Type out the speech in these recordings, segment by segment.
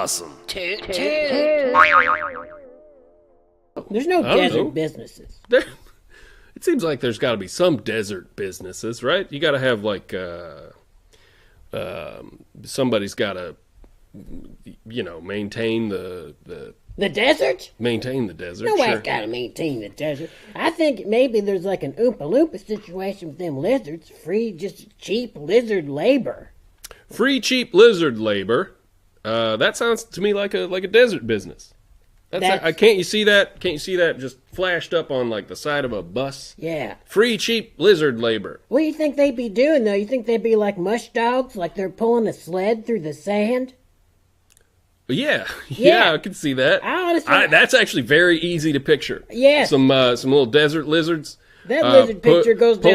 Possum. Toot Toot. There's no desert businesses. It seems like there's got to be some desert businesses, right? You got to have like somebody's got to, maintain the desert. Maintain the desert. Nobody's got to maintain the desert. I think maybe there's like an Oompa Loompa situation with them lizards. Free, just cheap lizard labor. Free, cheap lizard labor. That sounds to me like a desert business. Can't you see that? Can't you see that just flashed up on like the side of a bus? Yeah. Free, cheap lizard labor. What do you think they'd be doing, though? You think they'd be like mush dogs, like they're pulling a sled through the sand? Yeah, I can see that. That's actually very easy to picture. Yeah. Some little desert lizards. That lizard picture goes down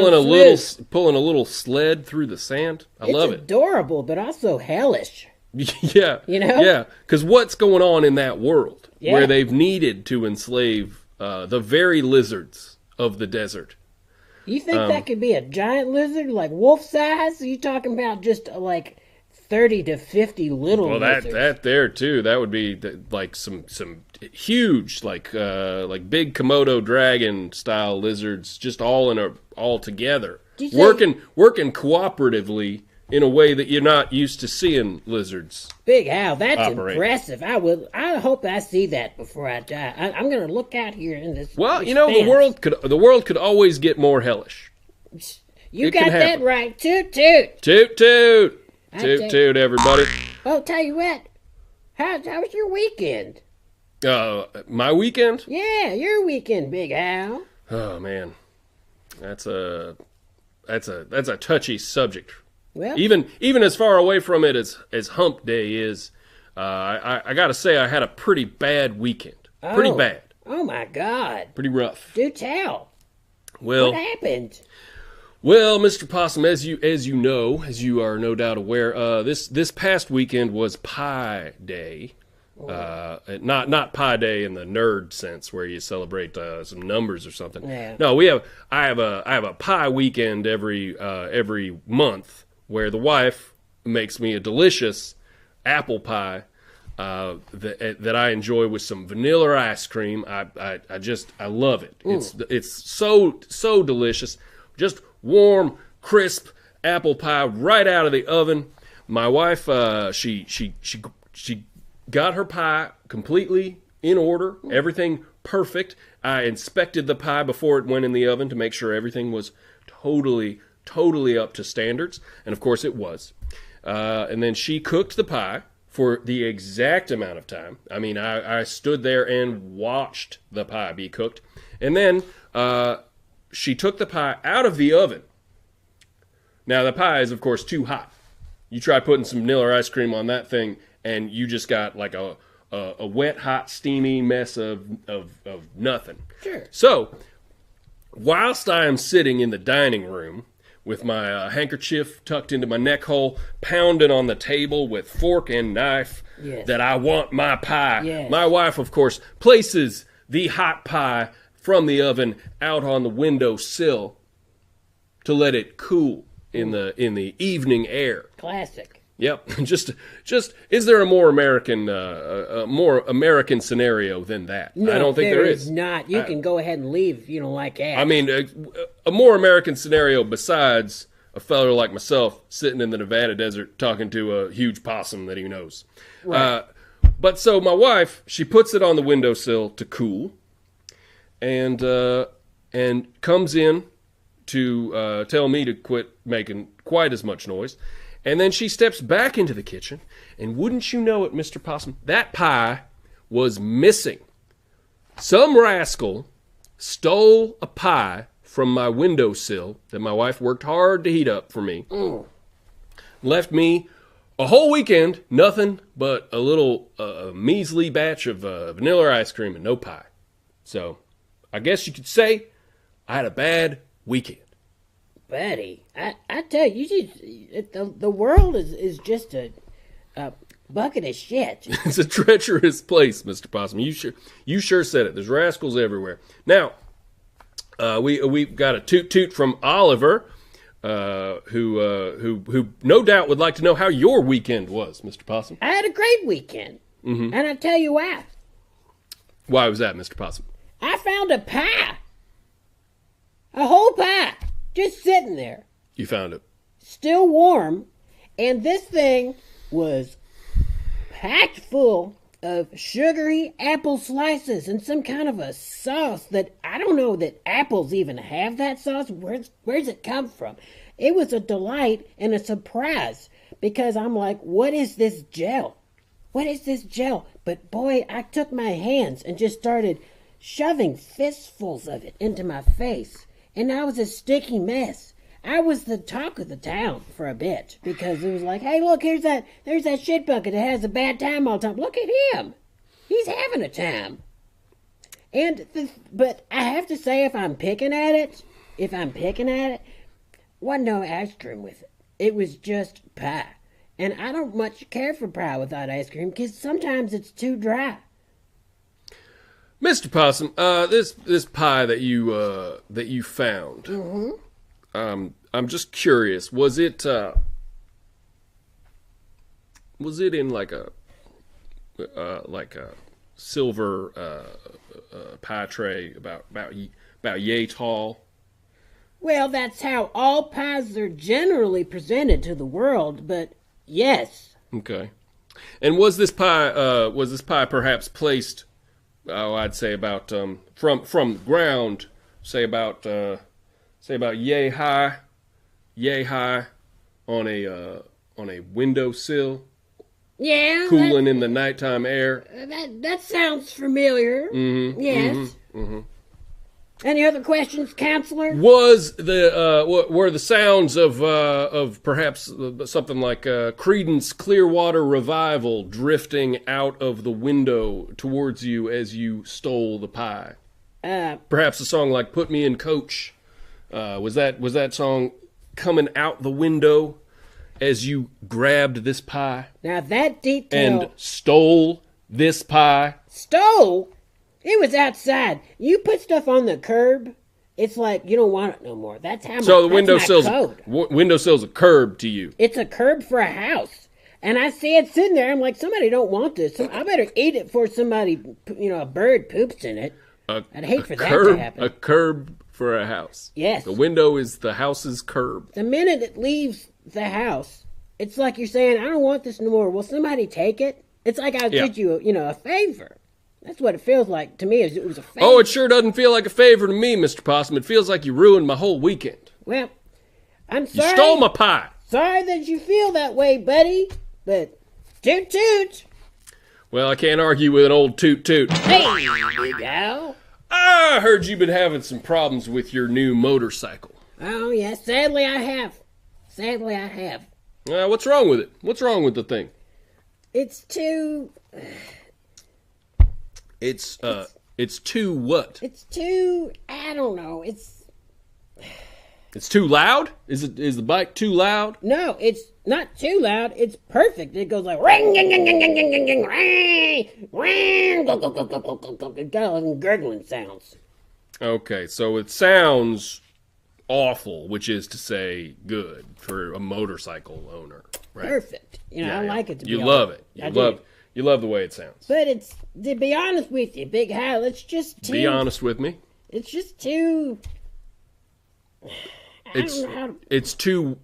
pulling a little sled through the sand. I love it. It's adorable, but also hellish. Yeah. Yeah, because what's going on in that world where they've needed to enslave the very lizards of the desert? You think that could be a giant lizard, like wolf size? Are you talking about just like 30 to 50 little lizards? Well, that there too. That would be like some huge, like big Komodo dragon style lizards, just all together, working cooperatively in a way that you're not used to seeing lizards. Big Hal, that's operate. Impressive. I hope I see that before I die. I'm going to look out here in this. Well, this the world could always get more hellish. You got that right. Toot toot. Toot toot. Toot toot, everybody. Oh, tell you what. How was your weekend? My weekend? Yeah, your weekend, Big Hal. Oh man, that's a touchy subject. Well, even as far away from it as Hump Day is, I got to say I had a pretty bad weekend. Pretty bad. Oh my God. Pretty rough. Do tell. Well, what happened? Well, Mr. Possum, as you are no doubt aware, this past weekend was Pi Day. Not Pi Day in the nerd sense where you celebrate some numbers or something. Yeah. No, I have a pie weekend every month where the wife makes me a delicious apple pie that I enjoy with some vanilla ice cream. I love it. It's so delicious. Just warm, crisp apple pie right out of the oven. My wife, she got her pie completely in order, everything perfect. I inspected the pie before it went in the oven to make sure everything was totally up to standards, and of course it was. And then she cooked the pie for the exact amount of time. I mean, I stood there and watched the pie be cooked, and then she took the pie out of the oven. Now, the pie is, of course, too hot. You try putting some vanilla ice cream on that thing, and you just got like a wet, hot, steamy mess of nothing. Sure. So, whilst I am sitting in the dining room with my handkerchief tucked into my neck hole, pounding on the table with fork and knife that I want my pie, my wife, of course, places the hot pie from the oven out on the windowsill to let it cool in the evening air. Classic. Yep. Just is there a more American scenario than that? No, I don't think there is not. You can go ahead and leave if you don't like that. I mean, a more American scenario besides a fellow like myself sitting in the Nevada desert talking to a huge possum that he knows. Right. But so my wife, she puts it on the windowsill to cool, and comes in to tell me to quit making quite as much noise. And then she steps back into the kitchen, and wouldn't you know it, Mr. Possum, that pie was missing. Some rascal stole a pie from my windowsill that my wife worked hard to heat up for me. Left me a whole weekend, nothing but a little measly batch of vanilla ice cream and no pie. So I guess you could say I had a bad weekend. Buddy, I tell you, the world is just a bucket of shit. It's a treacherous place, Mr. Possum. You sure said it. There's rascals everywhere. Now, we've got a toot toot from Oliver, who no doubt would like to know how your weekend was, Mr. Possum. I had a great weekend. And I'll tell you why. Why was that, Mr. Possum? I found a pie. A whole pie. Just sitting there. You found it. Still warm. And this thing was packed full of sugary apple slices and some kind of a sauce that I don't know that apples even have that sauce. Where's it come from? It was a delight and a surprise because I'm like, what is this gel? What is this gel? But boy, I took my hands and just started shoving fistfuls of it into my face. And I was a sticky mess. I was the talk of the town for a bit because it was like, hey, look, there's that shit bucket that has a bad time all the time. Look at him. He's having a time. But I have to say, if I'm picking at it, wasn't no ice cream with it. It was just pie. And I don't much care for pie without ice cream because sometimes it's too dry. Mr. Possum, this pie that you found. I'm just curious. Was it in like a silver pie tray about yay tall? Well, that's how all pies are generally presented to the world, but yes. Okay. And was this pie perhaps placed? Oh, I'd say about from the ground, say about yay high on a windowsill. Yeah. Cooling in the nighttime air. That sounds familiar. Yes. Any other questions, counselor? Were the sounds of perhaps something like Creedence Clearwater Revival drifting out of the window towards you as you stole the pie? Perhaps a song like "Put Me in Coach." Was that song coming out the window as you grabbed this pie? Now that detail. And stole this pie? Stole? It was outside. You put stuff on the curb, it's like you don't want it no more. That's how. So the windowsill's a curb to you. It's a curb for a house, and I see it sitting there. I'm like, somebody don't want this. So I better eat it before somebody, a bird poops in it. I'd hate for that to happen. A curb for a house. Yes. The window is the house's curb. The minute it leaves the house, it's like you're saying, I don't want this no more. Will somebody take it? It's like I did you, a favor. That's what it feels like to me. It was a favor. Oh, it sure doesn't feel like a favor to me, Mr. Possum. It feels like you ruined my whole weekend. Well, I'm sorry. You stole my pie. Sorry that you feel that way, buddy. But toot toot. Well, I can't argue with an old toot toot. Hey, you go. I heard you've been having some problems with your new motorcycle. Oh, yes. Sadly, I have. What's wrong with it? What's wrong with the thing? It's too... It's too what? It's too... I don't know. It's too loud? Is the bike too loud? No, it's not too loud. It's perfect. It goes like ring, ding, ding, ding, ding, ding, ding, ding, ring, ring, go, go, go, go, go, go, go. It got gurgling sounds. Okay, so it sounds awful, which is to say good for a motorcycle owner, right? Perfect. I like it to be. You love it. You love the way it sounds. But it's, to be honest with you, Big Hal, it's just too... Be honest with me. It's just too... It's too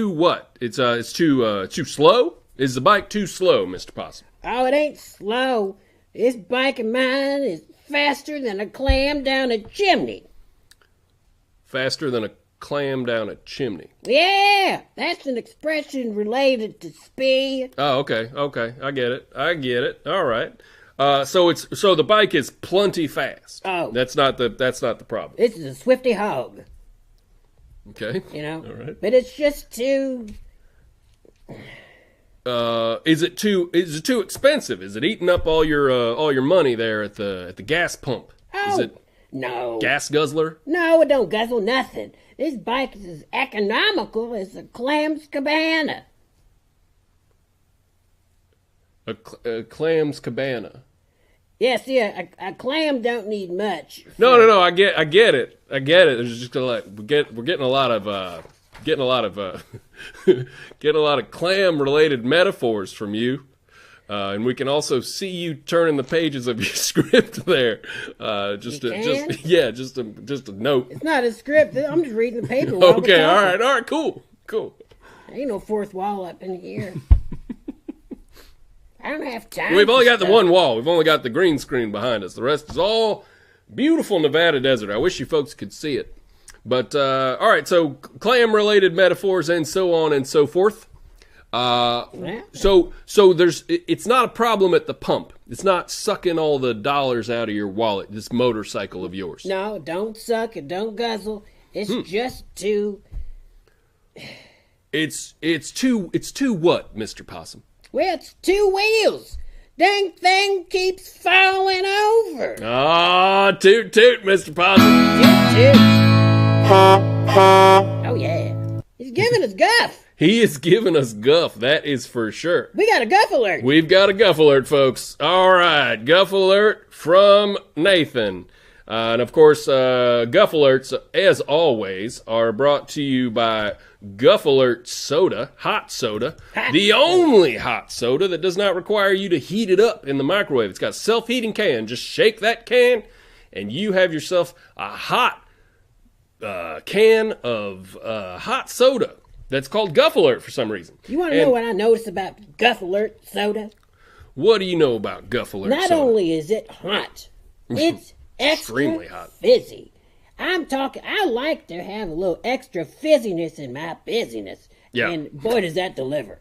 what? It's too slow? Is the bike too slow, Mr. Possum? Oh, it ain't slow. This bike of mine is faster than a clam down a chimney. Faster than a clam down a chimney. Yeah, that's an expression related to speed. Oh, okay. I get it. All right. So the bike is plenty fast. Oh, that's not the problem. This is a Swifty hog. Okay. All right. But it's just too. Is it too expensive? Is it eating up all your money there at the gas pump? Oh, is it no. Gas guzzler? No, it don't guzzle nothing. This bike is as economical as a clam's cabana. A clam's cabana. Yes, yeah, a clam don't need much. No. I get it. There's just we're getting a lot of clam related metaphors from you. And we can also see you turning the pages of your script there. Just a note. It's not a script. I'm just reading the paper. Okay, all right, cool. Ain't no fourth wall up in here. I don't have time. We've only got the one wall. We've only got the green screen behind us. The rest is all beautiful Nevada desert. I wish you folks could see it. But, all right, so clam-related metaphors and so on and so forth. So it's not a problem at the pump. It's not sucking all the dollars out of your wallet, this motorcycle of yours. No, don't suck and don't guzzle. It's just too... It's too what, Mr. Possum? Well, it's two wheels. Dang thing keeps falling over. Ah, toot toot, Mr. Possum. Toot toot. Oh, yeah. He's giving us guff. He is giving us guff, that is for sure. We got a Guff Alert. We've got a Guff Alert, folks. All right, Guff Alert from Nathan. And, of course, Guff Alerts, as always, are brought to you by Guff Alert Soda, hot soda. The only hot soda that does not require you to heat it up in the microwave. It's got a self-heating can. Just shake that can, and you have yourself a hot can of hot soda that's called Guff Alert for some reason. You want to know what I noticed about Guff Alert soda? What do you know about Guff Alert soda? Not only is it hot, it's extremely hot, fizzy. I like to have a little extra fizziness in my busyness. Yeah. And boy, does that deliver.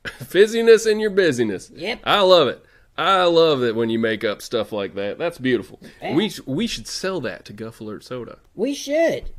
Fizziness in your busyness. Yep. I love it. I love it when you make up stuff like that. That's beautiful. Yeah. We should sell that to Guff Alert Soda. We should.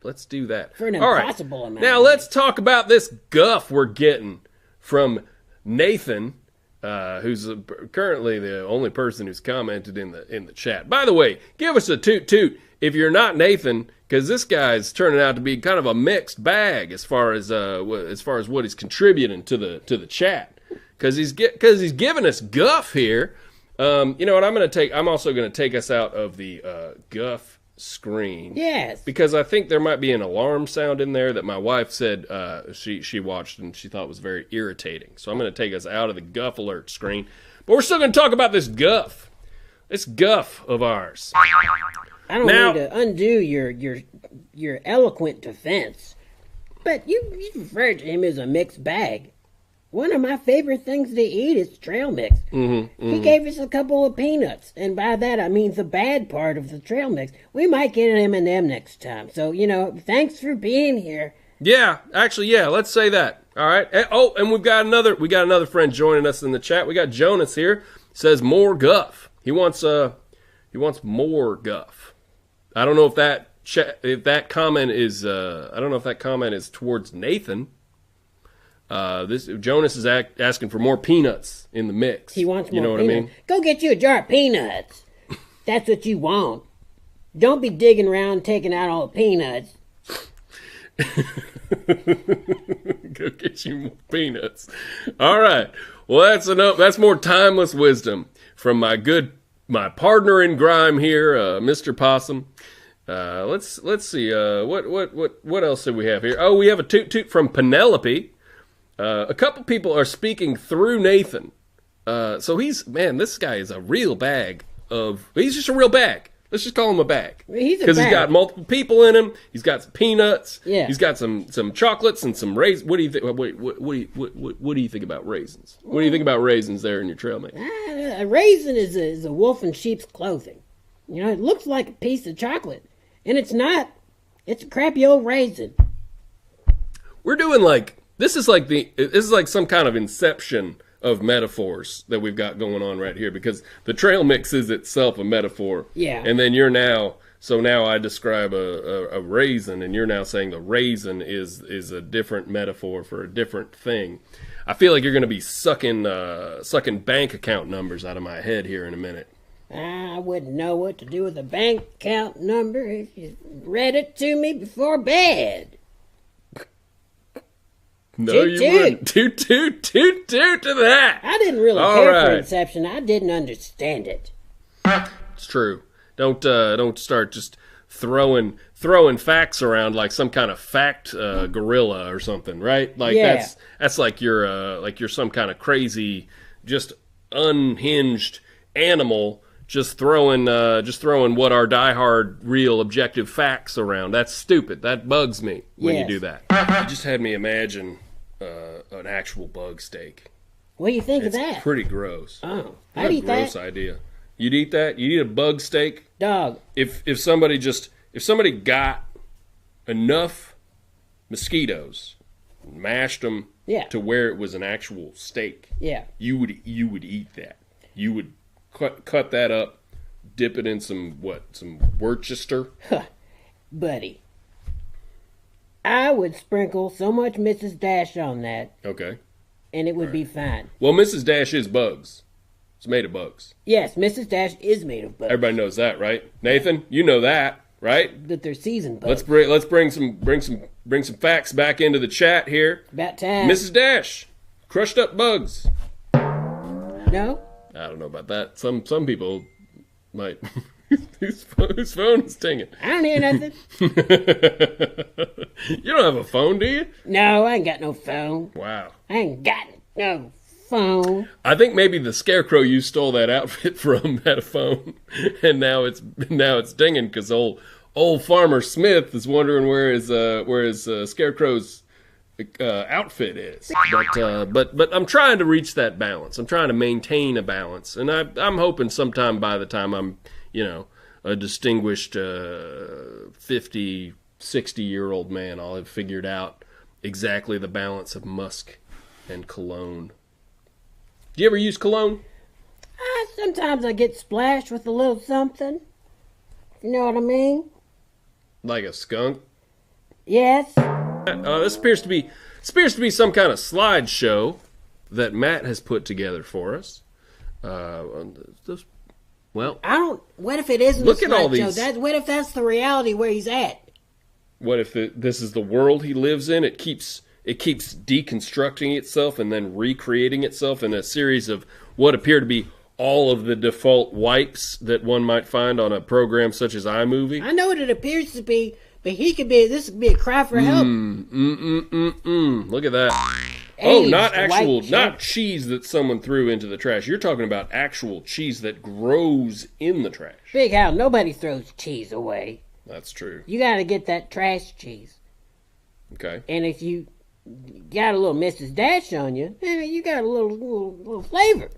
Let's do that. For an All impossible amount. Now let's talk about this guff we're getting from Nathan, who's currently the only person who's commented in the chat. By the way, give us a toot toot if you're not Nathan, because this guy's turning out to be kind of a mixed bag as far as what he's contributing to the chat. Because he's giving us guff here. You know what? I'm also gonna take us out of the guff screen. Yes. Because I think there might be an alarm sound in there that my wife said she watched and she thought was very irritating. So I'm going to take us out of the Guff Alert screen. But we're still going to talk about this guff. This guff of ours. I don't need to undo your eloquent defense. But you referred to him as a mixed bag. One of my favorite things to eat is trail mix. He gave us a couple of peanuts, and by that I mean the bad part of the trail mix. We might get an M&M next time. So, thanks for being here. Yeah, actually, yeah, let's say that. All right. And we got another friend joining us in the chat. We got Jonas here. Says more guff. He wants more guff. I don't know if that comment is towards Nathan. Jonas is asking for more peanuts in the mix. He wants more. You know what I mean? Go get you a jar of peanuts. That's what you want. Don't be digging around taking out all the peanuts. Go get you more peanuts. All right. Well, that's enough. That's more timeless wisdom from my partner in grime here, Mr. Possum. Let's see. What else do we have here? Oh, we have a toot toot from Penelope. A couple people are speaking through Nathan. So this guy is a real bag he's just a real bag. Let's just call him a bag. Because he's got multiple people in him. He's got some peanuts. Yeah. He's got some chocolates and some raisins. What do you think? What do you think about raisins? What do you think about raisins there in your trail mix? A raisin is a wolf in sheep's clothing. It looks like a piece of chocolate, and it's not. It's a crappy old raisin. We're doing this is like some kind of inception of metaphors that we've got going on right here, because the trail mix is itself a metaphor. Yeah. And then now I describe a raisin, and you're now saying the raisin is a different metaphor for a different thing. I feel like you're going to be sucking bank account numbers out of my head here in a minute. I wouldn't know what to do with a bank account number if you read it to me before bed. No, you wouldn't. Toot, toot, toot, toot to that. I didn't really care for Inception. I didn't understand it. It's true. Don't start just throwing facts around like some kind of fact gorilla or something, right? Like that's like you're some kind of crazy just unhinged animal just throwing what are diehard real objective facts around. That's stupid. That bugs me when you do that. You just had me imagine an actual bug steak. What do you think It's of that? pretty gross. Oh, What I'd a eat gross that. idea. You'd eat that? You'd eat a bug steak? Dog. If somebody got enough mosquitoes, mashed them Yeah. to where it was an actual steak, Yeah. you would eat that. You would cut that up, dip it in some Worcester. Buddy. I would sprinkle so much Mrs. Dash on that, Okay. and it would be fine. Well, Mrs. Dash is bugs. It's made of bugs. Yes, Mrs. Dash is made of bugs. Everybody knows that, right? Nathan, you know that, right? That they're seasoned bugs. Let's bring some facts back into the chat here. About time. Mrs. Dash, crushed up bugs. No? I don't know about that. Some people might. Whose phone is dinging? I don't hear nothing. You don't have a phone, do you? No, I ain't got no phone. Wow. I ain't got no phone. I think maybe the scarecrow you stole that outfit from had a phone, and now it's dinging because old Farmer Smith is wondering where his scarecrow's outfit is. But I'm trying to reach that balance. I'm trying to maintain a balance, and I'm hoping sometime by the time I'm a distinguished 50, 60-year-old man, I'll have figured out exactly the balance of musk and cologne. Do you ever use cologne? Sometimes I get splashed with a little something. You know what I mean? Like a skunk? Yes. This appears to be some kind of slideshow that Matt has put together for us. Well, I don't. What if it isn't? Look a at all slideshow? these- What if that's the reality where he's at? what if this is the world he lives in? It keeps deconstructing itself and then recreating itself in a series of what appear to be all of the default wipes that one might find on a program such as iMovie. I know what it appears to be, but he could be. This could be a cry for help. Look at that. Aged Not cheese that someone threw into the trash. You're talking about actual cheese that grows in the trash. Big Hal, nobody throws cheese away. That's true. You got to get that trash cheese. Okay. And if you got a little Mrs. Dash on you, you got a little flavor.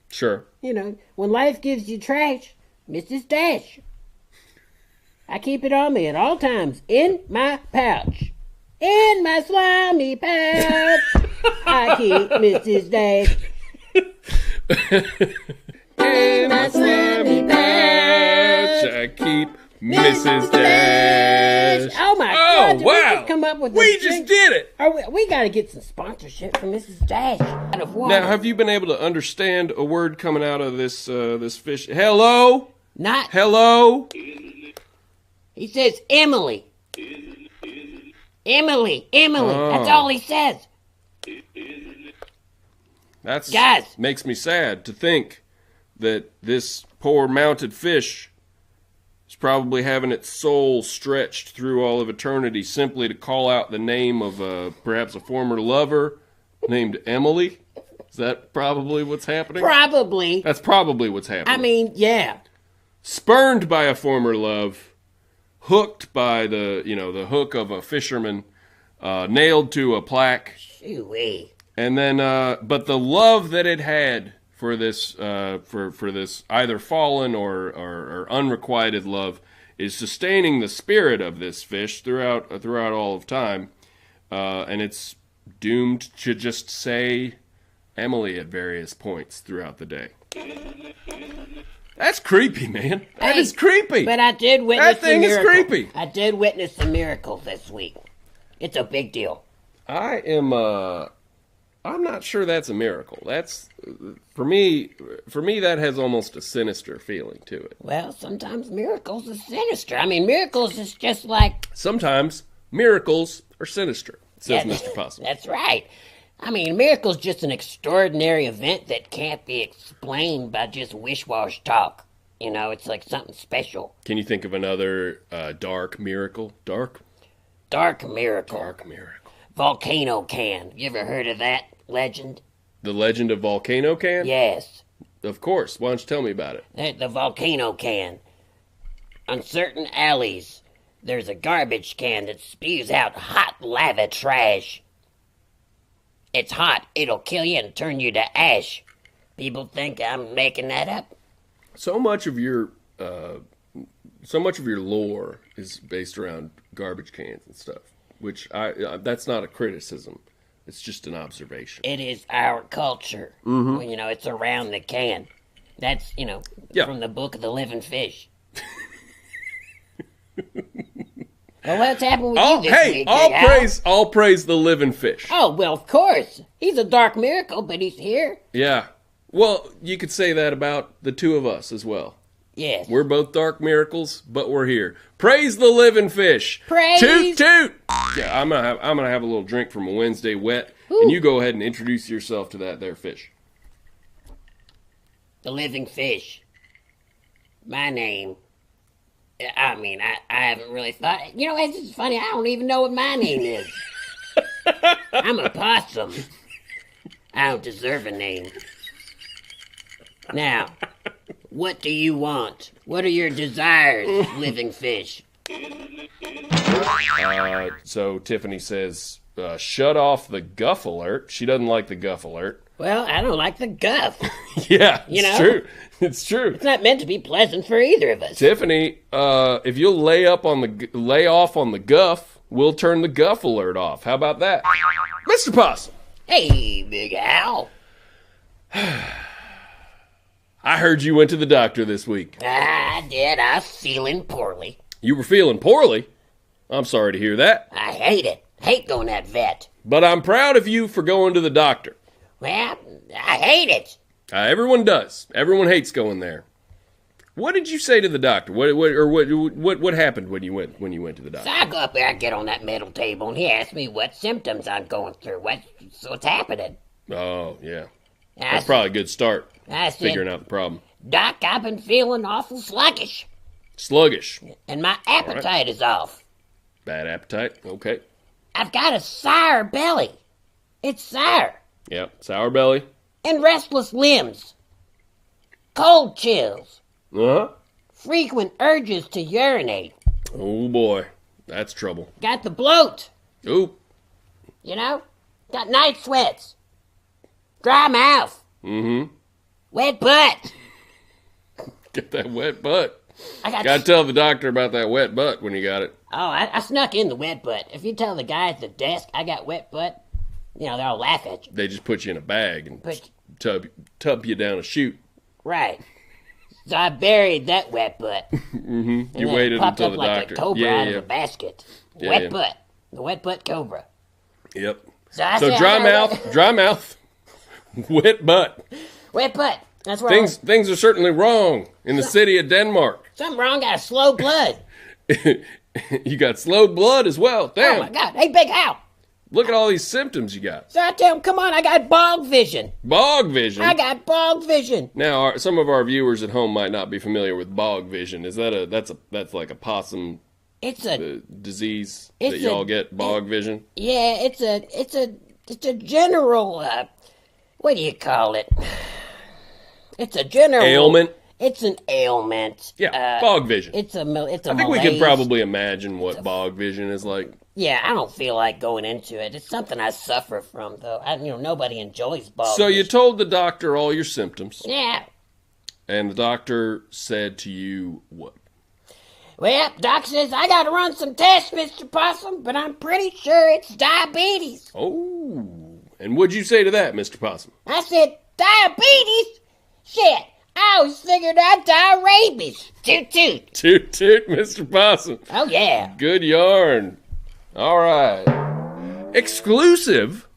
Sure. When life gives you trash, Mrs. Dash. I keep it on me at all times in my pouch. In my slimy pouch, I keep Mrs. Dash. In my slimy patch, I keep Mrs. Dash. Oh my God! Did we wow! just come up with We this just drink? did it. We got to get some sponsorship from Mrs. Dash out of water. Now, have you been able to understand a word coming out of this fish? Hello, Not. hello. He says Emily. Emily. Oh. That's all he says. That's Guys. makes me sad to think that this poor mounted fish is probably having its soul stretched through all of eternity simply to call out the name of perhaps a former lover named Emily. Is that probably what's happening? Probably. That's probably what's happening. I mean, yeah. Spurned by a former love, hooked by the hook of a fisherman, nailed to a plaque, Shoo-wee. and then but the love that it had for this for this either fallen or unrequited love is sustaining the spirit of this fish throughout all of time, and it's doomed to just say Emily at various points throughout the day. That's creepy, man. That is creepy. But I did witness That thing a is miracle. creepy. I did witness a miracle this week. It's a big deal. I am I'm not sure that's a miracle. That's for me that has almost a sinister feeling to it. Well, sometimes miracles are sinister. I mean, miracles is just like... Sometimes miracles are sinister, says Yeah, Mr. Possum. That's right. I mean, a miracle's just an extraordinary event that can't be explained by just wish-wash talk. It's like something special. Can you think of another dark miracle? Dark Dark miracle. miracle. Volcano can. You ever heard of that legend? The Legend of Volcano Can? Yes. Of course. Why don't you tell me about it? The volcano can. On certain alleys, there's a garbage can that spews out hot lava trash. It's hot. It'll kill you and turn you to ash. People think I'm making that up. So much of your lore is based around garbage cans and stuff, which that's not a criticism. It's just an observation. It is our culture. Mm-hmm. Well, it's around the can. That's, from the Book of the Living Fish. Well, what's happened with you this week? All praise the living fish. Oh, well, of course. He's a dark miracle, but he's here. Yeah. Well, you could say that about the two of us as well. Yes. We're both dark miracles, but we're here. Praise the living fish. Praise. Toot toot. Yeah, I'm gonna have a little drink from a Wednesday wet, and you go ahead and introduce yourself to that there fish. The living fish. My name. I haven't really thought. It's funny. I don't even know what my name is. I'm a possum. I don't deserve a name. Now, what do you want? What are your desires, living fish? So Tiffany says, shut off the Guff Alert. She doesn't like the Guff Alert. Well, I don't like the guff. Yeah, it's true. It's true. It's not meant to be pleasant for either of us. Tiffany, if you'll lay off on the guff, we'll turn the Guff Alert off. How about that? Mr. Possum. Hey, Big Howell. I heard you went to the doctor this week. I did. I was feeling poorly. You were feeling poorly? I'm sorry to hear that. I hate it. Hate going to that vet. But I'm proud of you for going to the doctor. Well, I hate it. Everyone does. Everyone hates going there. What did you say to the doctor? What happened when you went to the doctor? So I go up there, I get on that metal table, and he asks me what symptoms I'm going through. What's happening? Oh, yeah. That's probably a good start. I said, figuring out the problem. Doc, I've been feeling awful sluggish. Sluggish. And my appetite is off. Bad appetite? Okay. I've got a sour belly. It's sour. Yep, sour belly. And restless limbs. Cold chills. Uh-huh. Frequent urges to urinate. Oh, boy. That's trouble. Got the bloat. Ooh. Got night sweats. Dry mouth. Mm-hmm. Wet butt. Get that wet butt. Got to tell the doctor about that wet butt when you got it. Oh, I snuck in the wet butt. If you tell the guy at the desk I got wet butt, they'll laugh at you. They just put you in a bag and tub you down a chute. Right. So I buried that wet butt. Mm-hmm. You waited until the like doctor. A cobra out of a basket. Wet butt. The wet butt cobra. Yep. So dry mouth, wet butt. Wet butt. That's where things are certainly wrong in the city of Denmark. Something wrong. Got slow blood. You got slow blood as well. Damn. Oh my God. Hey, Big Hal. Look at all these symptoms you got. So I tell him, come on, I got bog vision. Bog vision? I got bog vision. Now, some of our viewers at home might not be familiar with bog vision. Is that that's like a possum disease that y'all get, bog vision? Yeah, it's a general, what do you call it? It's a general ailment. It's an ailment. Yeah, bog vision. It's a I think we can probably imagine what bog vision is like. Yeah, I don't feel like going into it. It's something I suffer from, though. Nobody enjoys bog So vision. you told the doctor all your symptoms. Yeah. And the doctor said to you what? Well, doc says I got to run some tests, Mr. Possum, but I'm pretty sure it's diabetes. Oh. And what'd you say to that, Mr. Possum? I said, diabetes? Shit. I always figured I'd die of rabies. Toot toot. Toot toot, Mr. Possum. Oh, yeah. Good yarn. All right. Exclusive.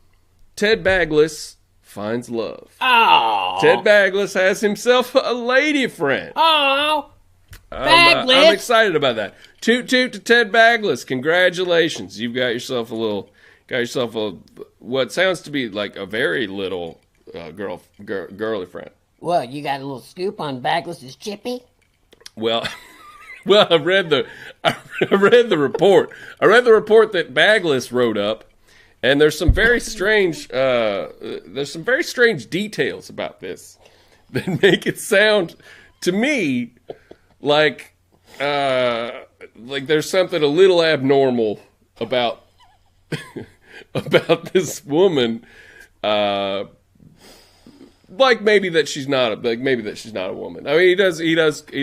Ted Bagless finds love. Oh. Ted Bagless has himself a lady friend. Oh. Bagless. I'm excited about that. Toot toot to Ted Bagless. Congratulations. You've got yourself what sounds to be like a very little girly friend. Well, you got a little scoop on Bagless's chippy? Well, I read the report. I read the report that Bagless wrote up, And there's some very strange details about this that make it sound to me like there's something a little abnormal about about this woman. Maybe that she's not a woman. I mean, he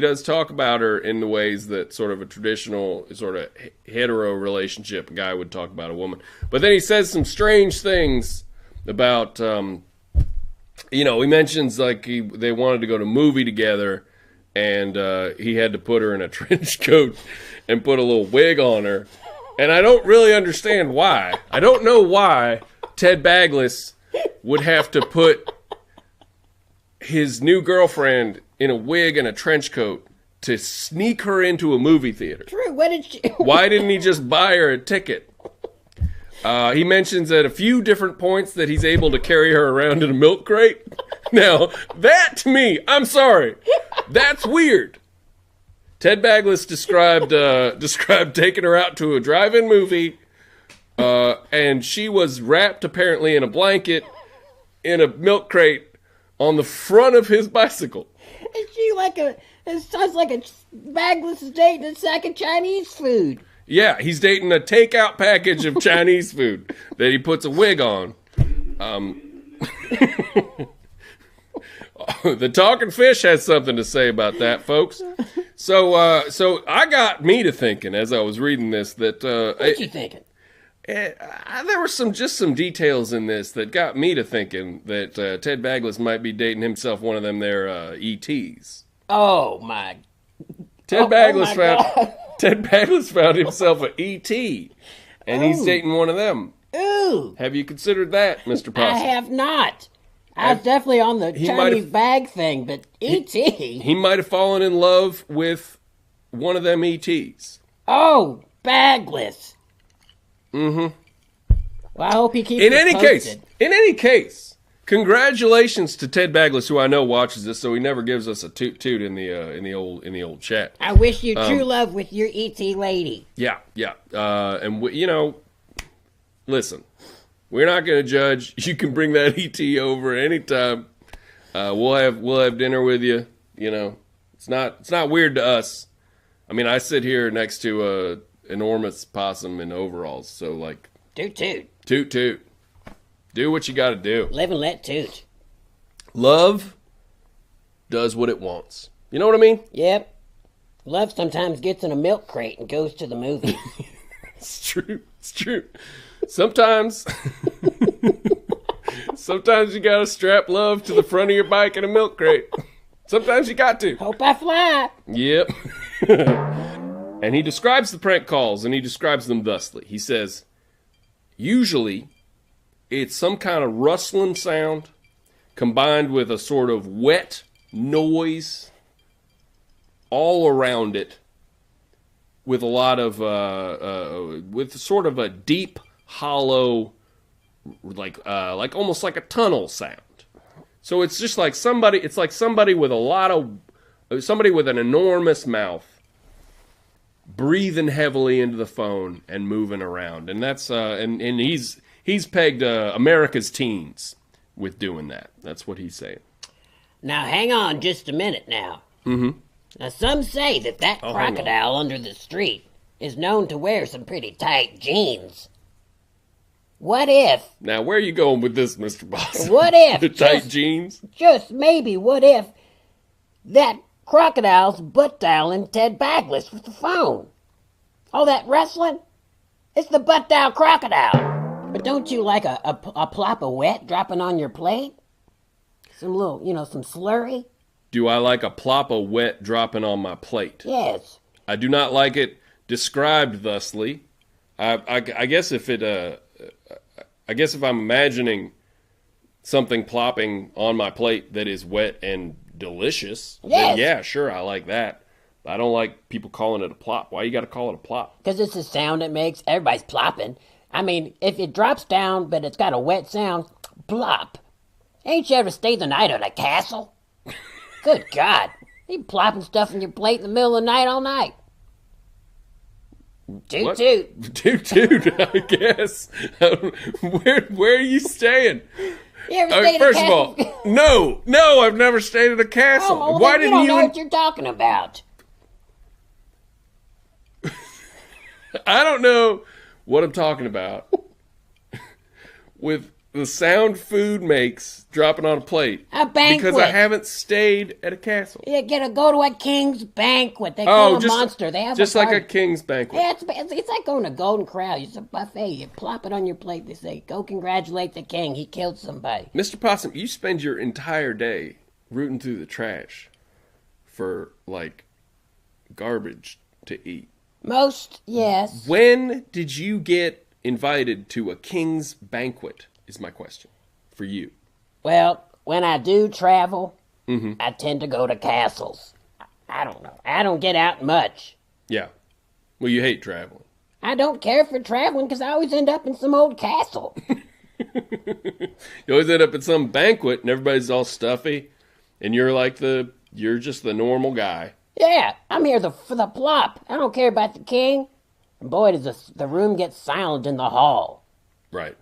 does talk about her in the ways that sort of a traditional sort of hetero relationship guy would talk about a woman. But then he says some strange things about, he mentions like they wanted to go to a movie together, and he had to put her in a trench coat and put a little wig on her. And I don't really understand why. I don't know why Ted Bagless would have to put his new girlfriend in a wig and a trench coat to sneak her into a movie theater. True. What did she? Why didn't he just buy her a ticket? He mentions at a few different points that he's able to carry her around in a milk crate. Now, that to me, I'm sorry, that's weird. Ted Bagless described taking her out to a drive-in movie, and she was wrapped apparently in a blanket in a milk crate on the front of his bicycle. Is she it sounds like a Bagless is dating a sack of Chinese food. Yeah, he's dating a takeout package of Chinese food that he puts a wig on. The Talking Fish has something to say about that, folks. So I got me to thinking as I was reading this that... what you thinking? There were some details in this that got me to thinking that Ted Bagless might be dating himself one of them there ETs. Oh my! Ted Bagless found himself an ET, and he's dating one of them. Ooh! Have you considered that, Mr. Possum? I have not. I was definitely on the Chinese bag thing, but ET. He might have fallen in love with one of them ETs. Oh, Bagless. Mm-hmm. Well, I hope he keeps in any case, congratulations to Ted Bagless, who I know watches this, so he never gives us a toot toot in the old chat. I wish you true love with your ET lady. Yeah. And listen, we're not going to judge. You can bring that ET over anytime. We'll have dinner with you. It's not weird to us. I mean, I sit here next to a enormous possum in overalls, so like toot toot, toot toot, do what you got to do. Live and let toot. Love does what it wants. You know what I mean? Yep. Love sometimes gets in a milk crate and goes to the movie. It's true. Sometimes you gotta strap love to the front of your bike in a milk crate. Sometimes you got to. Hope I fly. Yep. And he describes the prank calls, and he describes them thusly. He says, usually, it's some kind of rustling sound combined with a sort of wet noise all around it with a lot of, with sort of a deep, hollow, like almost like a tunnel sound. So it's just like somebody with somebody with an enormous mouth breathing heavily into the phone and moving around, and that's and he's pegged America's teens with doing that. That's what he's saying. Now hang on just a minute now. Mm-hmm. Now some say that crocodile under the street is known to wear some pretty tight jeans. What if? Now where are you going with this, Mr. Boss? What if? The tight jeans? Just maybe. What if that crocodile's butt dialing Ted Bagless with the phone? All that wrestling? It's the butt dial crocodile. But don't you like a plop of wet dropping on your plate? Some little, some slurry? Do I like a plop of wet dropping on my plate? Yes. I do not like it described thusly. I guess if I'm imagining something plopping on my plate that is wet and delicious, then yeah, sure, I like that. But I don't like people calling it a plop. Why you got to call it a plop? Because it's the sound it makes. Everybody's plopping. I mean, if it drops down, but it's got a wet sound, plop. Ain't you ever stayed the night at a castle? Good God. You plopping stuff in your plate in the middle of the night all night. Toot What? toot. Toot Toot, I guess. Where are you staying? You ever stayed at a First of castle? all, no, I've never stayed at a castle. Oh, well, Why then didn't you don't you? know what you're talking about. I don't know what I'm talking about. With the sound food makes dropping on a plate. A banquet. Because I haven't stayed at a castle. You gotta go to a king's banquet. They kill a monster. They have just a like party. a king's banquet. Yeah, it's like going to Golden Corral. It's a buffet. You plop it on your plate. They say, go congratulate the king. He killed somebody. Mr. Possum, you spend your entire day rooting through the trash for, like, garbage to eat. Most, yes. When did you get invited to a king's banquet, is my question for you. Well, when I do travel, I tend to go to castles. I don't know. I don't get out much. Yeah. Well, you hate traveling. I don't care for traveling because I always end up in some old castle. You always end up at some banquet and everybody's all stuffy, and you're just the normal guy. Yeah, I'm here for the plop. I don't care about the king. And boy, does the room get silent in the hall. Right.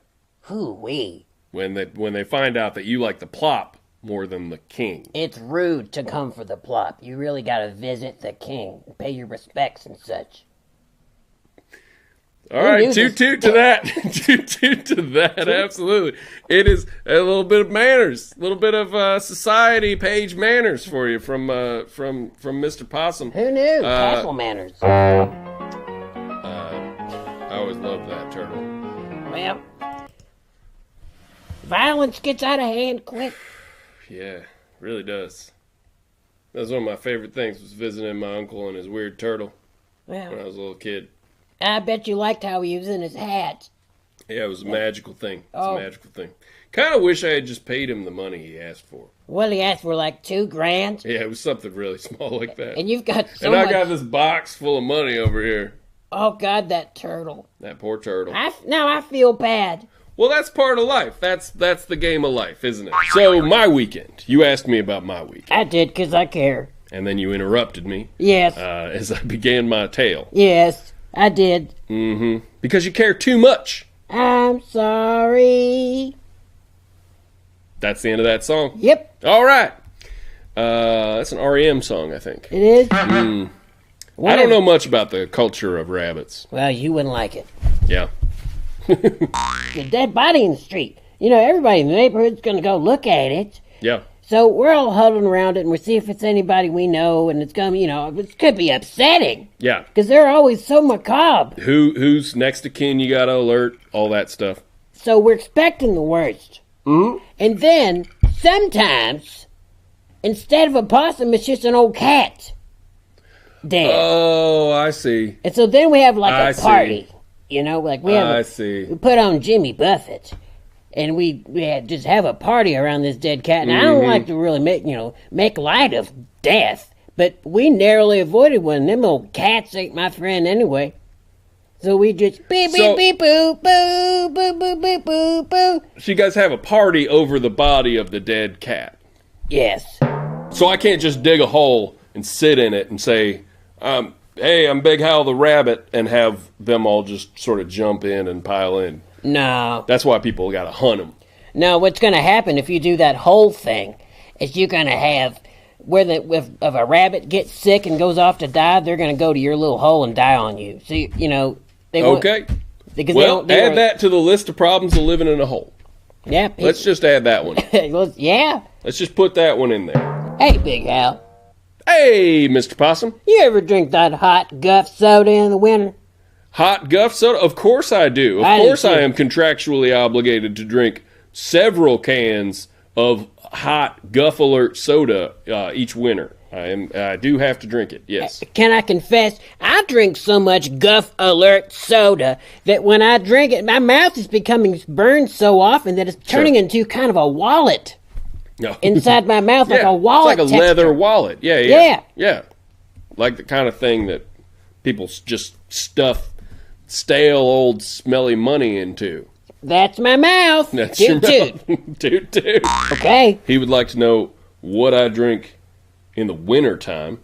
Hoo-wee. When they find out that you like the plop more than the king. It's rude to come for the plop. You really gotta visit the king and pay your respects and such. All right, toot toot to that. Toot toot to that, absolutely. It is a little bit of manners, a little bit of society page manners for you from Mr. Possum. Who knew? Castle manners. I always loved that turtle. Well, violence gets out of hand quick. Yeah, really does. That was one of my favorite things, was visiting my uncle and his weird turtle when I Well, was a little kid. I bet you liked how he was in his hat. Yeah, it was a magical thing. It's Oh. a magical thing. Kind of wish I had just paid him the money he asked for. Well, he asked for like $2,000, Yeah, it was something really small like that. and you've got so And I much. got this box full of money over here. Oh God, that turtle. That poor turtle. Now I feel bad. Well, that's part of life. That's the game of life, isn't it? So, my weekend. You asked me about my weekend. I did because I care. And then you interrupted me Yes, as I began my tale. yes, I did. Mm-hmm. Because you care too much. I'm sorry. That's the end of that song. Yep, All right. That's an REM song, I think. it is. I don't know much about the culture of rabbits. Well, you wouldn't like it. Yeah. The dead body in the street. You know, everybody in the neighborhood's going to go look at it. Yeah. So we're all huddling around it, and we'll see if it's anybody we know, and it's going to, it could be upsetting. Yeah. Because they're always so macabre. Who's next to kin you gotta alert, all that stuff. So we're expecting the worst. Mm-hmm. And then, sometimes, instead of a possum, it's just an old cat. Dead. Oh, I see. And so then we have like I a see. party. You know, like we have I we see. put on Jimmy Buffett. And we just have a party around this dead cat. And I don't like to really make light of death. But we narrowly avoided one. Them old cats ain't my friend anyway. So we just beep, beep, beep, boo, boo, boo, boo, boo, boo, boo. So you guys have a party over the body of the dead cat. Yes. So I can't just dig a hole and sit in it and say, hey, I'm Big Howell the Rabbit, and have them all just sort of jump in and pile in. No. That's why people got to hunt them. No, what's going to happen if you do that whole thing is you're going to have, if a rabbit gets sick and goes off to die, they're going to go to your little hole and die on you. So, they won't. Okay. Because Well, they add don't, that to the list of problems of living in a hole. Yeah. Let's just add that one. Yeah. Let's just put that one in there. Hey, Big Hal. Hey, Mr. Possum. You ever drink that hot Guff soda in the winter? Hot Guff soda? Of course I do. Of I do course too. I am contractually obligated to drink several cans of hot Guff Alert soda each winter. I do have to drink it, yes. Can I confess, I drink so much Guff Alert soda that when I drink it, my mouth is becoming burned so often that it's turning into kind of a wallet No. inside my mouth, like a wallet It's like a texture. leather wallet. Yeah. Yeah. Like the kind of thing that people just stuff stale, old, smelly money into. That's my mouth. That's Toot your toot. mouth. Toot toot. Okay. He would like to know what I drink in the winter time,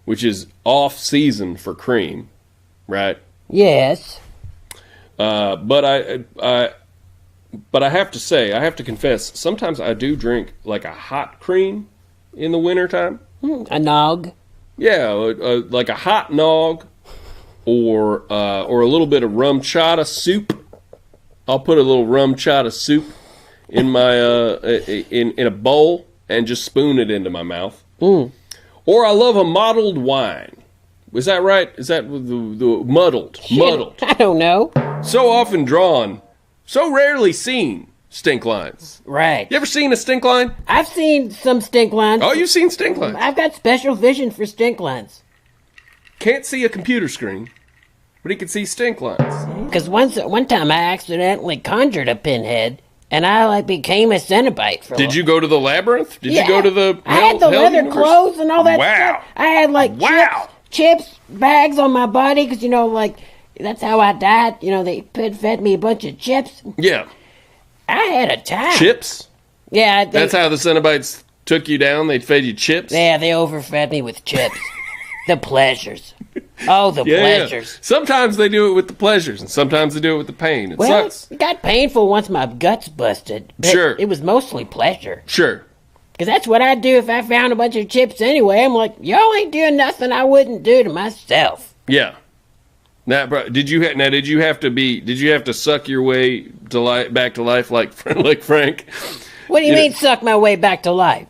which is off season for cream, right? Yes. But I have to say, I have to confess, sometimes I do drink like a hot cream in the wintertime. A nog. Yeah, like a hot nog, or a little bit of rum chata soup. I'll put a little rum chata soup in my in a bowl and just spoon it into my mouth. Or I love a mottled wine. Is that right? Is that the muddled? Muddled. I don't know. So often drawn, so rarely seen stink lines. Right. You ever seen a stink line? I've seen some stink lines. Oh, you've seen stink lines. I've got special vision for stink lines. Can't see a computer screen, but he can see stink lines. Because one time I accidentally conjured a pinhead, and I became a Cenobite for. Did you go to the labyrinth? Did you go to the? I had the leather universe? clothes and all that Wow. stuff. I had chips bags on my body because that's how I died. They fed me a bunch of chips. Yeah. I had a time. Chips? Yeah. That's how the Cenobites took you down? They fed you chips? Yeah, they overfed me with chips. The pleasures. Oh, the pleasures. Yeah. Sometimes they do it with the pleasures, and sometimes they do it with the pain. It sucks. It got painful once my guts busted. But Sure. It was mostly pleasure. Sure. Because that's what I'd do if I found a bunch of chips anyway. I'm like, y'all ain't doing nothing I wouldn't do to myself. Yeah. Now, did you have to suck your way to back to life like Frank? What do you mean suck my way back to life?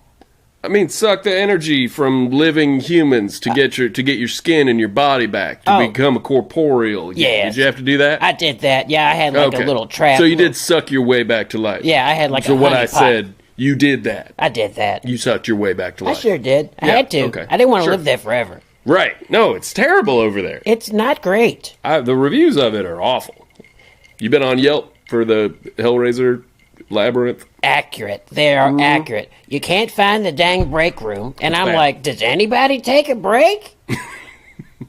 I mean, suck the energy from living humans to get your skin and your body back to become a corporeal. Yeah. Did you have to do that? I did that. Yeah, I had a little trap. So you did suck your way back to life. Yeah, I had a So what honey I pot. said, you did that. I did that. You sucked your way back to I life. sure did. I Yeah, had to. okay. I didn't want to Sure. live there forever. Right. No, it's terrible over there. It's not great. The reviews of it are awful. You been on Yelp for the Hellraiser Labyrinth? Accurate. They are accurate. You can't find the dang break room. And I'm like, does anybody take a break?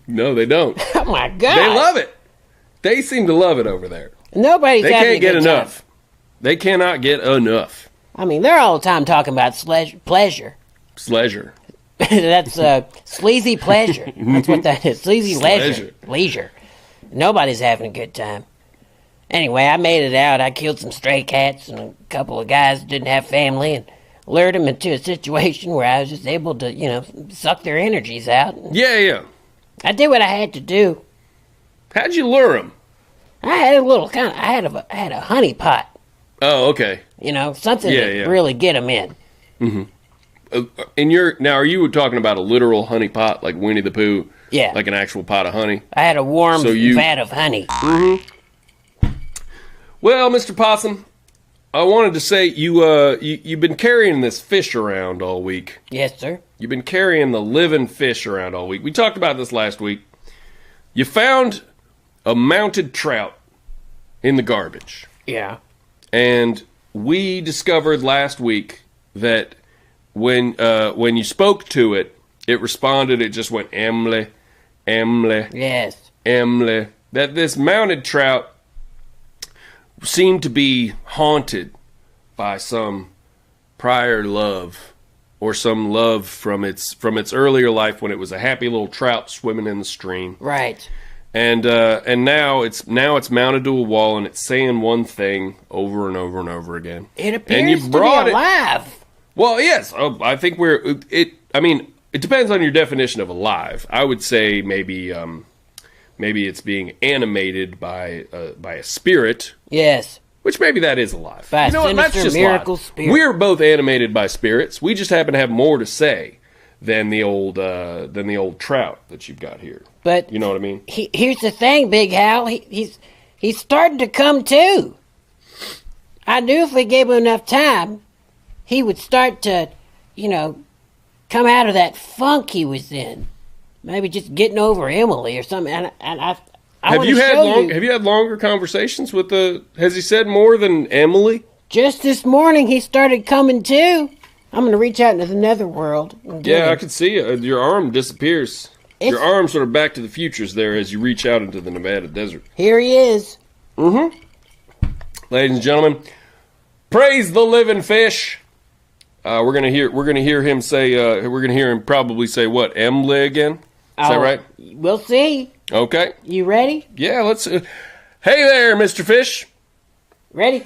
No, they don't. Oh, my God. They love it. They seem to love it over there. Nobody's They having can't get a good time. enough. They cannot get enough. I mean, they're all the time talking about pleasure. Pleasure. That's sleazy pleasure. That's what that is. Sleazy leisure. Nobody's having a good time. Anyway, I made it out. I killed some stray cats and a couple of guys that didn't have family and lured them into a situation where I was just able to, suck their energies out. Yeah. I did what I had to do. How'd you lure them? I had a little I had a honey pot. Oh, okay. Something to really get them in. Mm-hmm. Now, are you talking about a literal honey pot, like Winnie the Pooh? Yeah. Like an actual pot of honey? I had a warm vat of honey. Mm-hmm. Well, Mr. Possum, I wanted to say you've been carrying this fish around all week. Yes, sir. You've been carrying the living fish around all week. We talked about this last week. You found a mounted trout in the garbage. Yeah. And we discovered last week that when you spoke to it, it responded. It just went Emily. Yes. Emily. That this mounted trout seemed to be haunted by some prior love, or some love from its earlier life when it was a happy little trout swimming in the stream. Right. And now it's mounted to a wall and it's saying one thing over and over and over again. It appears to be alive. Well, yes. I think it depends on your definition of alive. I would say maybe it's being animated by a spirit. Yes. Which maybe that is alive. By a sinister miracle spirit. We're both animated by spirits. We just happen to have more to say than the old trout that you've got here. But you know what I mean? Here's the thing, Big Hal. He's starting to come to. I knew if we gave him enough time, he would start to, come out of that funk he was in. Maybe just getting over Emily or something. And have you had longer conversations with has he said more than Emily? Just this morning he started coming to. I'm going to reach out into the netherworld. Yeah, I can see it. Your arm disappears. Your arm sort of back to the futures there as you reach out into the Nevada desert. Here he is. Mm-hmm. Ladies and gentlemen, praise the living fish. We're gonna hear him say. We're gonna hear him probably say what? Emily again? Is that right? We'll see. Okay. You ready? Yeah, let's... hey there, Mr. Fish. Ready?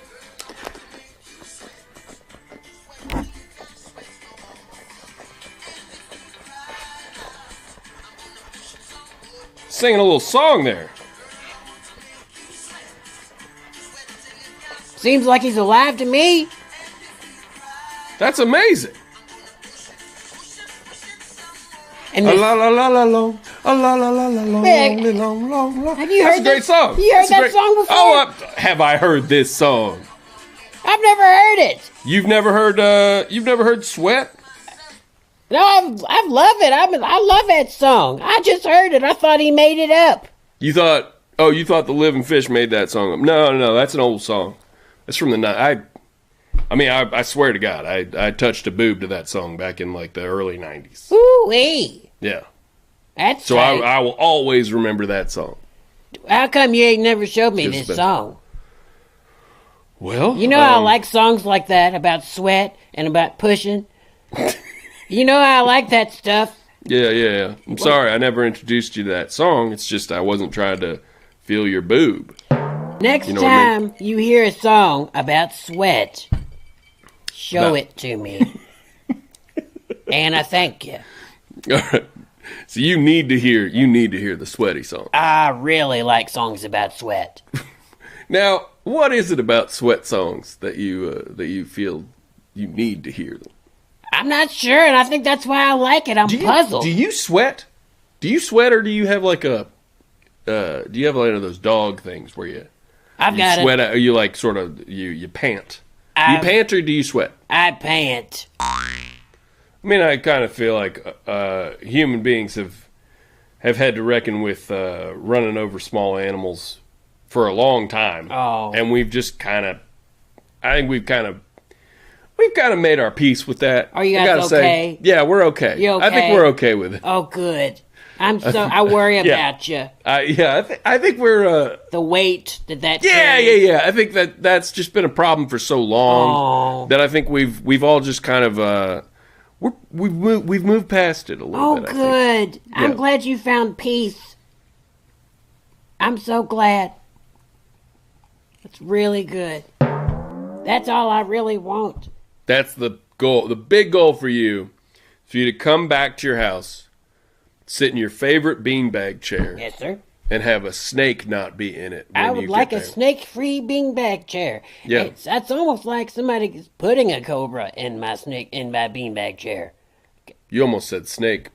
Singing a little song there. Seems like he's alive to me. That's amazing. And A this, la la la la long, a la la la la long, Man, long, long, long. have you That's heard a great that- song. you heard That's a that great- song before? Oh, have I heard this song? I've never heard it. You've never heard Sweat? No, I love it. I love that song. I just heard it. I thought he made it up. You thought the Living Fish made that song up. No, that's an old song. It's from the I swear to God, I touched a boob to that song back in like the early 90s. Ooh-wee. Yeah. That's So right. I will always remember that song. How come you ain't never showed me Just this been- song? Well, You know I like songs like that about sweat and about pushing. You know I like that stuff. Yeah. I'm sorry, I never introduced you to that song. It's just I wasn't trying to feel your boob. Next You know what I time you hear a song about sweat, show it to me. And I thank you. All right. So you need to hear the Sweaty song. I really like songs about sweat. Now, what is it about sweat songs that you feel you need to hear them? I'm not sure, and I think that's why I like it. I'm puzzled. Do you sweat? Do you sweat, or do you have like one of those dog things where you sweat? Or you like sort of you pant? Do you pant or do you sweat? I pant. I mean, I kind of feel like human beings have had to reckon with running over small animals for a long time. Oh. And we've just we've kind of made our peace with that. Are you I guys gotta okay? Say, yeah, we're okay. You okay? I think we're okay with it. Oh, good. I worry about you. I think we're The weight that yeah. carries. I think that's just been a problem for so long that I think we've all just kind of we've moved past it a little Oh, bit. I think. good. I'm glad you found peace. I'm so glad. It's really good. That's all I really want. That's the goal. The big goal for you is for you to come back to your house, sit in your favorite beanbag chair, Yes, sir. and have a snake not be in it. When I you would get like a there. snake-free beanbag chair. Yeah. That's almost like somebody is putting a cobra in my beanbag chair. You almost said snake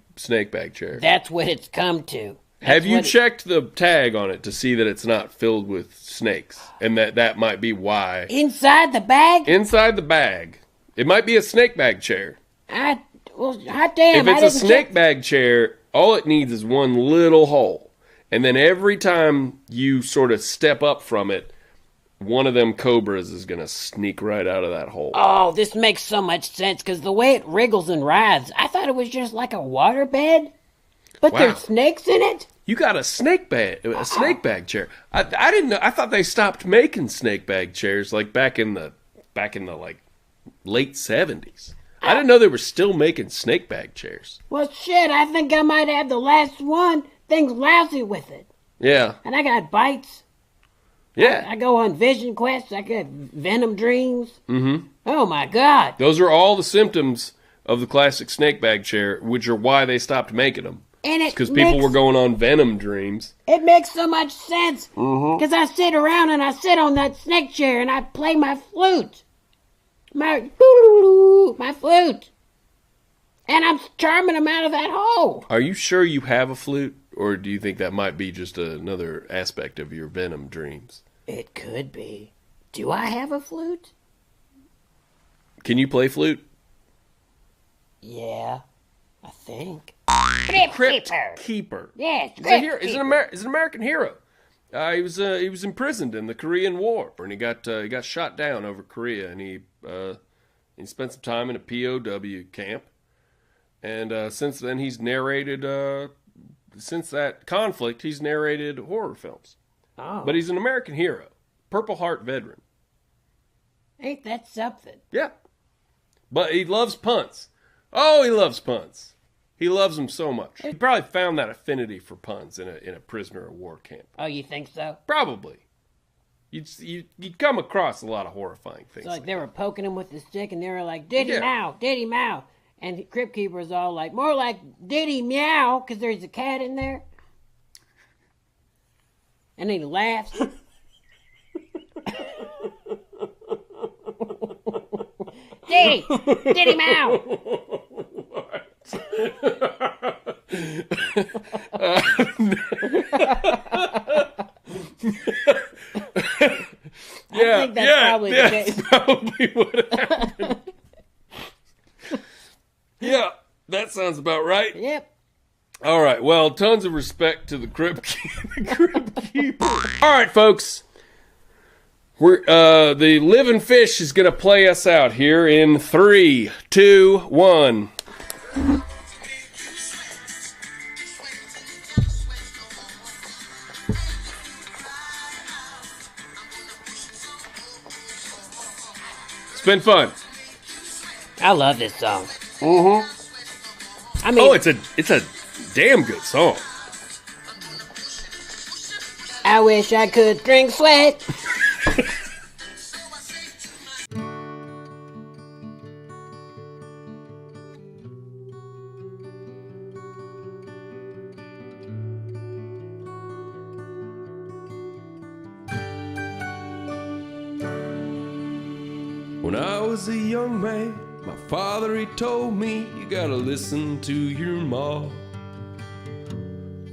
bag chair. That's what it's come to. Have you what- checked the tag on it to see that it's not filled with snakes, and that might be why? Inside the bag? Inside the bag, it might be a snake bag chair. Hot damn. If I it's a didn't snake check- bag chair, all it needs is one little hole. And then every time you sort of step up from it, one of them cobras is going to sneak right out of that hole. Oh, this makes so much sense because the way it wriggles and writhes, I thought it was just like a water bed. But Wow. there's snakes in it? You got a snake bag chair. I didn't know. I thought they stopped making snake bag chairs like back in the like late 70s. I didn't know they were still making snake bag chairs. Well, shit, I think I might have the last one. Thing's lousy with it. Yeah. And I got bites. Yeah. I go on vision quests. I get venom dreams. Mm-hmm. Oh, my God. Those are all the symptoms of the classic snake bag chair, which are why they stopped making them. And it Because people makes- were going on venom dreams. It makes so much sense. Mm-hmm. Because I sit around and I sit on that snake chair and I play my flute. My flute. And I'm charming them out of that hole. Are you sure you have a flute? Or do you think that might be just another aspect of your venom dreams? It could be. Do I have a flute? Can you play flute? Yeah, I think. Crypt Keeper. Yes, He's an American hero. He was imprisoned in the Korean War, and he got shot down over Korea, and he spent some time in a POW camp. And since then, he's narrated. Since that conflict, he's narrated horror films. Oh, But he's an American hero, Purple Heart veteran. ain't that something? Yeah, but he loves punts. Oh, he loves punts. He loves them so much. He probably found that affinity for puns in a prisoner of war camp. Oh, you think so? Probably. You'd come across a lot of horrifying things. So, like they were poking him with the stick, and they were like, Diddy Mow, Diddy Mow. And the Crypt Keeper's all like, more like Diddy Meow, because there's a cat in there. And he laughs. Diddy Mow. I think that's probably the case. Probably what happened. Yeah, that sounds about right. Yep. All right, well, tons of respect to the Crypt Keeper. All right, folks. The living fish is going to play us out here in 3, 2, 1. It's been fun. I love this song. Mm-hmm. I mean, it's a damn good song. I wish I could drink sweat. When I was a young man, my father, he told me, you gotta listen to your ma,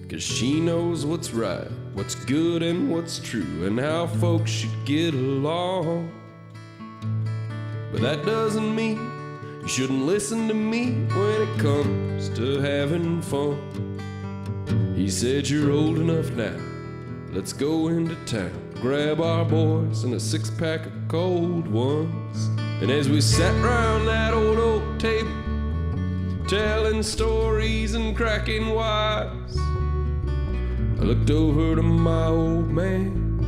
'cause she knows what's right, what's good and what's true, and how folks should get along. But that doesn't mean you shouldn't listen to me when it comes to having fun. He said, you're old enough now, let's go into town, grab our boys and a 6-pack of cold ones. And as we sat round that old oak table, telling stories and cracking wise, I looked over to my old man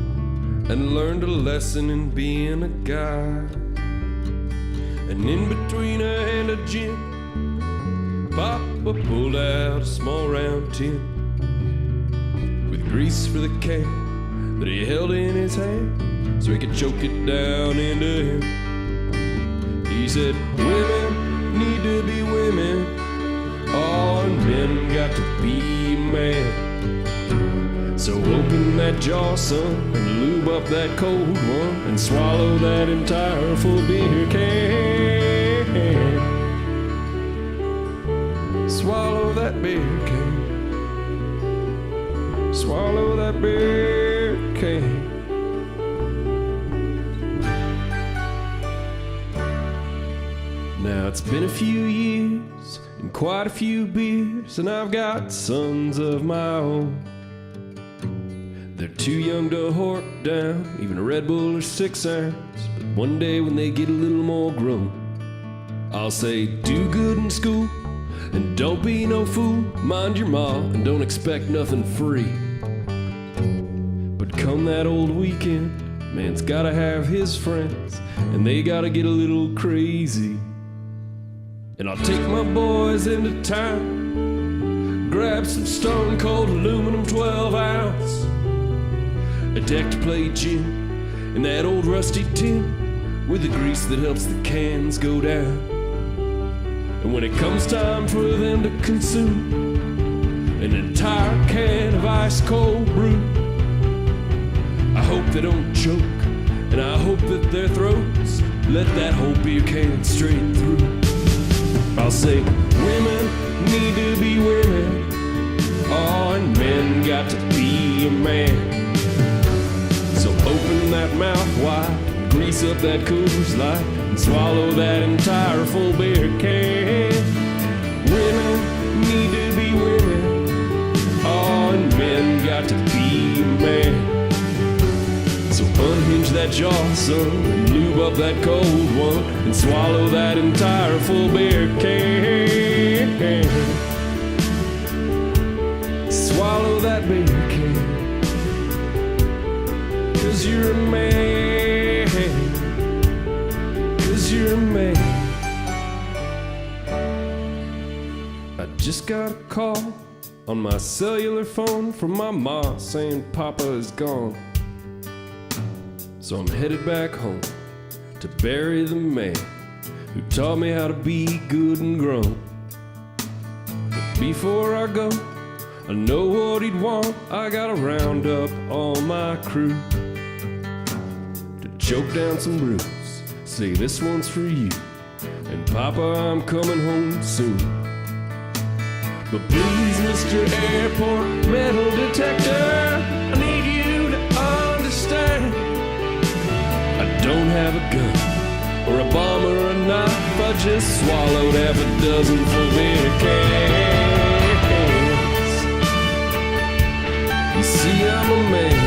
and learned a lesson in being a guy. And in between a hand of gin, Papa pulled out a small round tin with grease for the can that he held in his hand so he could choke it down into him. He said, women need to be women, oh, and men got to be men. So open that jaw, son, and lube up that cold one, and swallow that entire full beer can. Swallow that beer can. Swallow that beer can. Now it's been a few years and quite a few beers, and I've got sons of my own. They're too young to hork down even a Red Bull or 6 ounce, but one day when they get a little more grown, I'll say, do good in school and don't be no fool, mind your ma and don't expect nothing free. But come that old weekend, man's gotta have his friends, and they gotta get a little crazy. And I'll take my boys into town, grab some stone cold aluminum 12 ounce, a deck to play gin, and that old rusty tin with the grease that helps the cans go down. And when it comes time for them to consume an entire can of ice cold brew, I hope they don't choke, and I hope that their throats let that whole beer can straight through. I'll say, women need to be women, oh, and men got to be a man. So open that mouth wide, grease up that Coors Light, and swallow that entire full beer can. Women need to be women, oh, and men got to be a man. So unhinge that jaw, son, and lube up that cold one, and swallow that entire full beer can. Swallow that beer can, 'cause you're a man, 'cause you're a man. I Just got a call on my cellular phone from my ma saying Papa is gone. So I'm headed back home to bury the man who taught me how to be good and grown. But before I go, I know what he'd want. I gotta round up all my crew to choke down some brews. Say this one's for you, and Papa, I'm coming home soon. But please, Mr. Airport Metal Detector, I need you to understand. I don't have a gun or a bomb or a knife. I just swallowed half a dozen full beer cans. You see, I'm a man.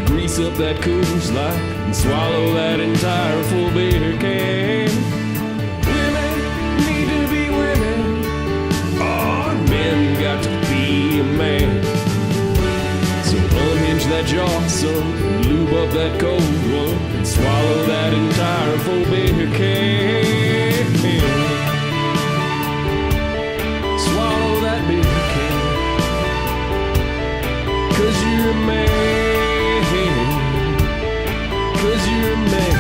Grease up that Coors Light and swallow that entire full beer can. Women need to be women. Oh, and men got to be a man. So unhinge that jaw, son, lube up that cold one, and swallow that entire full beer can. Swallow that beer can. 'Cause you're a man. 'Cause you're a man.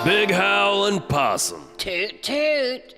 Big Howell and Possum. Toot toot.